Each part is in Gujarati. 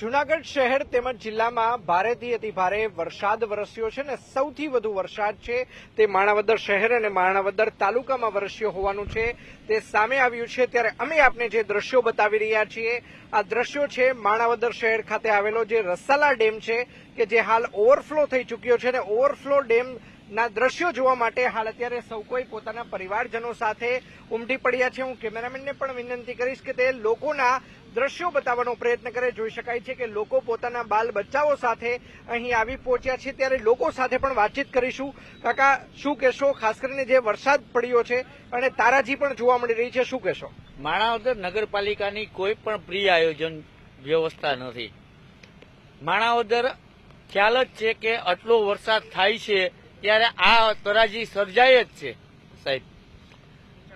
જૂનાગઢ શહેર તેમજ જિલ્લામાં ભારેથી અતિભારે વરસાદ વરસ્યો છે ને સૌથી વધુ વરસાદ છે તે માણાવદર શહેર અને માણાવદર તાલુકામાં વરસ્યો હોવાનું છે તે સામે આવ્યું છે। ત્યારે અમે આપને જે દ્રશ્યો બતાવી રહ્યા છીએ આ દ્રશ્યો છે માણાવદર શહેર ખાતે આવેલો જે રસાલા ડેમ છે કે જે હાલ ઓવરફ્લો થઈ ચૂક્યો છે અને ઓવરફ્લો ડેમ ના દ્રશ્યો જોવા માટે હાલ અત્યારે સૌ કોઈ પોતાના પરિવારજનો સાથે ઉમટી પડ્યા છે। હું કેમેરામેનને પણ વિનંતી કરીશ કે તે લોકોના દ્રશ્યો બતાવવાનો પ્રયત્ન કરે। જોઈ શકાય છે કે લોકો પોતાના બાલ બચ્ચાઓ સાથે અહીં આવી પહોંચ્યા છે। ત્યારે લોકો સાથે પણ વાતચીત કરીશું। કાકા, શું કહેશો? ખાસ કરીને જે વરસાદ પડ્યો છે અને તારાજી પણ જોવા મળી રહી છે, શું કહેશો? માણાવદર નગરપાલિકાની કોઈ પણ પ્રી આયોજન વ્યવસ્થા નથી। માણાવદર ખ્યાલ જ છે કે આટલો વરસાદ થાય છે ત્યારે આ તરાજી સર્જાય જ છે સાહેબ।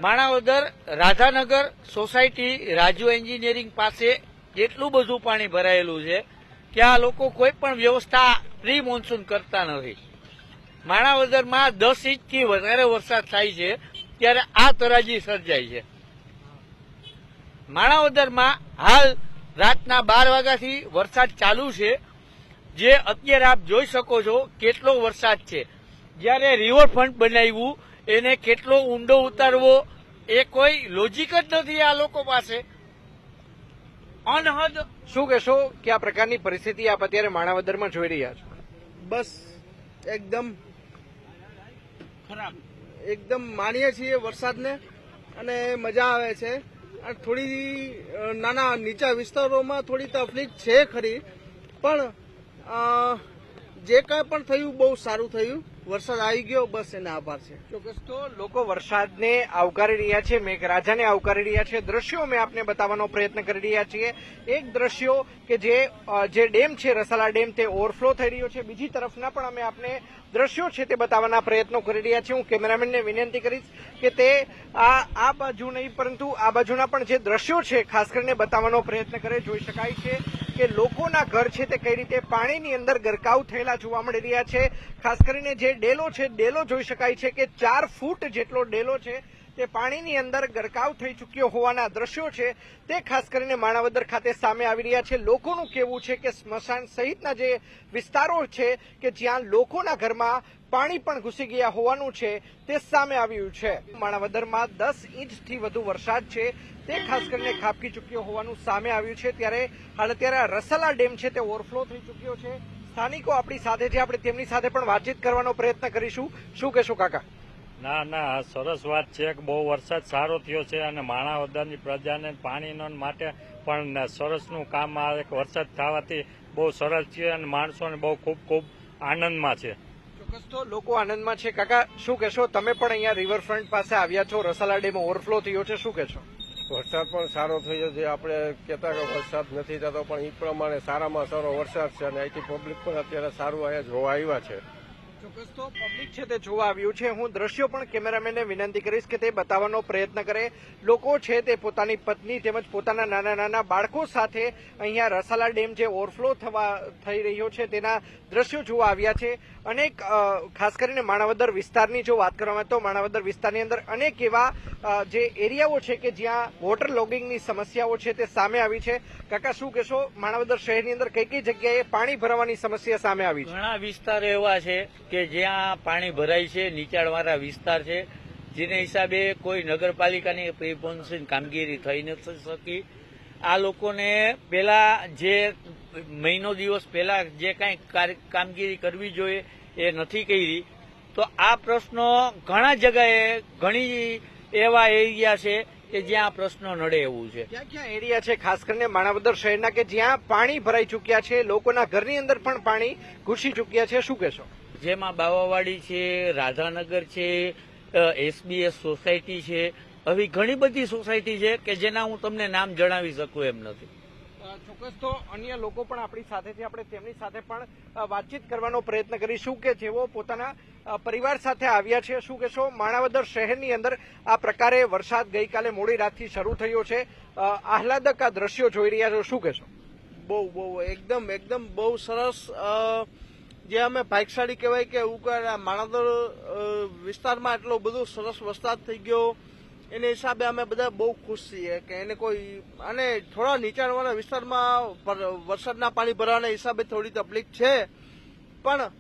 માણાવદર રાધાનગર સોસાયટી રાજુ એન્જિનિયરિંગ પાસે એટલું બધું પાણી ભરાયેલું છે કે આ લોકો કોઈ પણ વ્યવસ્થા પ્રી મોન્સૂન કરતા નથી। માણાવદરમાં 10 ઇંચથી વધારે વરસાદ થાય છે ત્યારે આ તરાજી સર્જાય છે। માણાવદરમાં હાલ રાતના 12 વાગ્યાથી વરસાદ ચાલુ છે, જે અત્યારે આપ જોઈ શકો છો કેટલો વરસાદ છે। જયારે રિવરફ્રન્ટ બનાવ્યું એને કેટલો ઊંડો ઉતારવો એ કોઈ લોજિક જ નથી આ લોકો પાસે। અનહદ શું કહેશો કે આ પ્રકારની પરિસ્થિતિ આપ અત્યારે માણાવદરમાં જોઈ રહ્યા છો? બસ એકદમ ખરાબ, એકદમ માણીએ છીએ વરસાદને અને મજા આવે છે। થોડી નાના નીચા વિસ્તારોમાં થોડી તકલીફ છે ખરી, પણ જે કાંઈ પણ થયું બહુ સારું થયું। વરસાદ આવી ગયો, બસ એને આભાર છે। ચોક્કસ તો લોકો વરસાદને આવકારી રહ્યા છે, મેઘરાજાને આવકારી રહ્યા છે। દ્રશ્યો અમે આપને બતાવવાનો પ્રયત્ન કરી રહ્યા છીએ। એક દ્રશ્યો કે જે ડેમ છે રસાલા ડેમ તે ઓવરફ્લો થઈ રહ્યો છે, બીજી તરફના પણ અમે આપને દ્રશ્યો છે તે બતાવવાના પ્રયત્નો કરી રહ્યા છીએ। હું કેમેરામેનને વિનંતી કરીશ કે તે આ બાજુ નહીં પરંતુ આ બાજુના પણ જે દ્રશ્યો છે ખાસ કરીને બતાવવાનો પ્રયત્ન કરે। જોઈ શકાય છે કે લોકોના ઘર છે તે કઈ રીતે પાણીની અંદર ગરકાવ થયેલા જોવા મળી રહ્યા છે। ખાસ કરીને જે ડેલો છે, ડેલો જોઈ શકાય છે કે 4 ફૂટ જેટલો ડેલો છે તે પાણીની અંદર ગરકાવ થઈ ચૂક્યો હોવાના દ્રશ્યો છે તે ખાસ કરીને માણાવદર ખાતે સામે આવી રહ્યા છે। લોકોનું કહેવું છે કે સ્મશાન સહિતના જે વિસ્તારો છે કે જ્યાં લોકોના ઘરમાં પાણી પણ ઘૂસી ગયા હોવાનું છે તે સામે આવ્યું છે। માણાવદરમાં 10 ઇંચથી વધુ વરસાદ છે તે ખાસ કરીને ખાબકી ચૂક્યો હોવાનું સામે આવ્યું છે। ત્યારે હાલ અત્યારે આ રસાલા ડેમ છે તે ઓવરફ્લો થઈ ચૂક્યો છે। સ્થાનિકો આપણી સાથે છે, આપણે તેમની સાથે પણ વાતચીત કરવાનો પ્રયત્ન કરીશું। શું કહેશો કાકા? ના, સરસ વાત છે કે બહુ વરસાદ સારો થયો છે અને માણાવદરની પ્રજાને પાણીનો માટે પણ સરસનું કામ આ એક વરસાદ થવાથી બહુ સરસ છે અને માણસોને બહુ ખૂબ આનંદમાં છે। ચોક્કસ તો લોકો આનંદમાં છે। કાકા, શું કહેશો? તમે પણ અહીંયા રિવરફ્રન્ટ પાસે આવ્યા છો, રસાલા ડેમ ઓવરફ્લો થયો છે, શું કહેશો? વરસાદ પણ સારો થયો છે। આપણે કહેતા કે વરસાદ નથી થતો, પણ એ પ્રમાણે સારામાં સારો વરસાદ છે અને અહીંથી પબ્લિક પણ અત્યારે સારું અહીંયા જોવા આવ્યા છે। ચોક્કસ તો પબ્લિક છે તે જોવા આવ્યું છે। હું દ્રશ્યો પણ કેમેરામેનને વિનંતી કરીશ કે તે બતાવવાનો પ્રયત્ન કરે। લોકો છે તે પોતાની પત્ની તેમજ પોતાના નાના નાના બાળકો સાથે અહીંયા રસાલા ડેમ જે ઓવરફ્લો થઈ રહ્યો છે તેના દ્રશ્યો જોવા આવ્યા છે। અનેક ખાસ કરીને માણાવદર વિસ્તારની જો વાત કરવામાં આવે તો માણાવદર વિસ્તારની અંદર અનેક એવા જે એરિયાઓ છે કે જ્યાં વોટર લોગિંગની સમસ્યાઓ છે તે સામે આવી છે। કાકા, શું કહેશો? માણાવદર શહેરની અંદર કઈ કઈ જગ્યાએ પાણી ભરાવાની સમસ્યા સામે આવી છે? ઘણા વિસ્તારો એવા છે કે જ્યાં પાણી ભરાય છે, નીચાણવાળા વિસ્તાર છે, જેને હિસાબે કોઈ નગરપાલિકાની પ્રી મોન્સૂન કામગીરી થઈ નથી શકી। આ લોકોને પેલા જે મહિનો દિવસ પહેલા જે કાંઈ કામગીરી કરવી જોઈએ એ નથી કરી। તો આ પ્રશ્નો ઘણા જગ્યાએ ઘણી એવા એરિયા છે કે જ્યાં પ્રશ્નો નડે એવું છે। ક્યાં ક્યાં એરિયા છે ખાસ કરીને માણાવદર શહેરના કે જ્યાં પાણી ભરાઈ ચૂક્યા છે, લોકોના ઘરની અંદર પણ પાણી ઘૂસી ચૂક્યા છે, શું કહેશો? જેમાં બાવાવાડી છે, રાધાનગર છે, SBS સોસાયટી છે, આવી ઘણી બધી સોસાયટી છે કે જેના હું તમને નામ જણાવી શકું એમ નથી। ચોક્કસ તો અન્ય લોકો પણ આપણી સાથે છે, આપણે તેમની સાથે પણ વાતચીત કરવાનો પ્રયત્ન કરીશું કે જેઓ પોતાના પરિવાર સાથે આવ્યા છે। શું કહેશો? માણાવદર શહેરની અંદર આ પ્રકારે વરસાદ ગઈકાલે મોડી રાતથી શરૂ થયો છે, આહલાદક આ દ્રશ્યો જોઈ રહ્યા છો, શું કહેશો? બહુ એકદમ બહુ સરસ। જે અમે ભાગ્યશાળી કહેવાય કે માણાવદર વિસ્તારમાં એટલો બધો સરસ વરસાદ થઈ ગયો એના હિસાબે અમે બધા બહુ ખુશ છીએ કે એને કોઈ અને થોડા નીચાણવાળા વિસ્તારમાં વરસાદના પાણી ભરવાના હિસાબે થોડી તકલીફ છે, પણ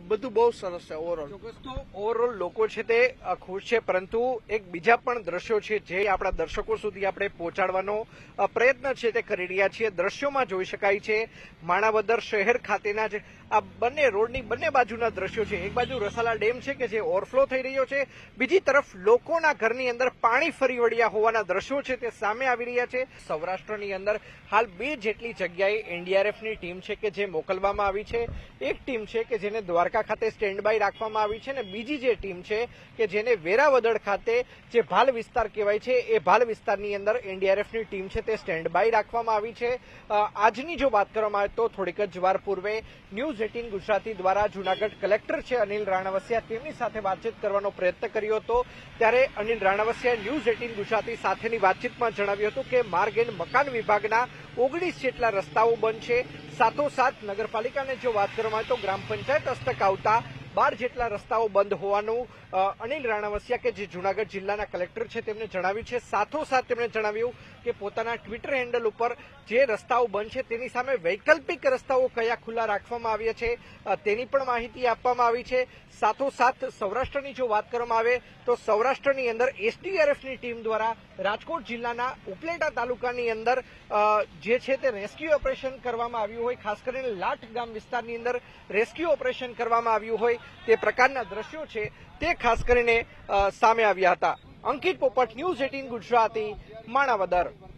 બધું બહુ સરસ છે ઓવરઓલ. ચોક્કસ તો ઓવરઓલ લોકો છે તે ખુશ છે, પરંતુ એક બીજા પણ દ્રશ્યો છે જે આપણા દર્શકો સુધી આપણે પહોંચાડવાનો પ્રયત્ન છે તે કરી રહ્યા છીએ. દ્રશ્યોમાં જોઈ શકાય છે માણાવદર શહેર ખાતેના જ આ બંને રોડની બંને બાજુના દ્રશ્યો છે. એક બાજુ રસાલા ડેમ છે કે જે ઓવરફ્લો થઈ રહ્યો છે, બીજી તરફ લોકોના ઘરની અંદર પાણી ફરી વળ્યા હોવાના દ્રશ્યો છે તે સામે આવી રહ્યા છે. સૌરાષ્ટ્રની અંદર હાલ 2 જેટલી જગ્યાએ એનડીઆરએફની ટીમ છે કે જે મોકલવામાં આવી છે. એક ટીમ છે કે જેને દ્વારકા ખાતે સ્ટેન્ડ બાય રાખવામાં આવી છે, અને બીજી જે ટીમ છે કે જેને વેરાવદર ખાતે જે ભાલ વિસ્તાર કહેવાય છે એ ભાલ વિસ્તારની અંદર એનડીઆરએફની ટીમ છે તે સ્ટેન્ડ બાય રાખવામાં આવી છે. આજની જો વાત કરવામાં આવે તો થોડીક જ વાર પૂર્વે ન્યૂઝ 18 ગુજરાતી દ્વારા જૂનાગઢ કલેક્ટર છે અનિલ રાણાવસિયા તેમની સાથે વાતચીત કરવાનો પ્રયત્ન કર્યો હતો. ત્યારે અનિલ રાણાવસિયાએ ન્યૂઝ 18 ગુજરાતી સાથેની વાતચીતમાં જણાવ્યું હતું કે માર્ગ એન્ડ મકાન વિભાગના 19 જેટલા રસ્તાઓ બંધ છે. સાથોસાથ નગરપાલિકાને જો વાત કરવામાં આવે તો ગ્રામ પંચાયત હસ્તક આવતા 12 જેટલા રસ્તાઓ બંધ હોવાનું અનિલ રાણાવસિયા કે જે જૂનાગઢ જિલ્લાના કલેક્ટર છે તેમને જણાવ્યું છે. સાથોસાથ તેમણે જણાવ્યું કે પોતાના ટ્વિટર હેન્ડલ ઉપર જે રસ્તાઓ બંધ છે તેની સામે વૈકલ્પિક રસ્તાઓ કયા ખુલ્લા રાખવામાં આવ્યા છે તેની પણ માહિતી આપવામાં આવી છે. સાથોસાથ સૌરાષ્ટ્રની જો વાત કરવામાં આવે તો સૌરાષ્ટ્રની અંદર એસડીઆરએફની ટીમ દ્વારા રાજકોટ જિલ્લાના ઉપલેટા તાલુકાની અંદર જે છે તે રેસ્ક્યુ ઓપરેશન કરવામાં આવ્યું હોય, ખાસ કરીને લાઠ ગામ વિસ્તારની અંદર રેસ્ક્યુ ઓપરેશન કરવામાં આવ્યું હોય તે પ્રકારના દ્રશ્યો છે તે ખાસ કરીને સામે આવ્યા હતા. અંકિત પોપટ, ન્યૂઝ 18 ગુજરાતી, માણાવદર.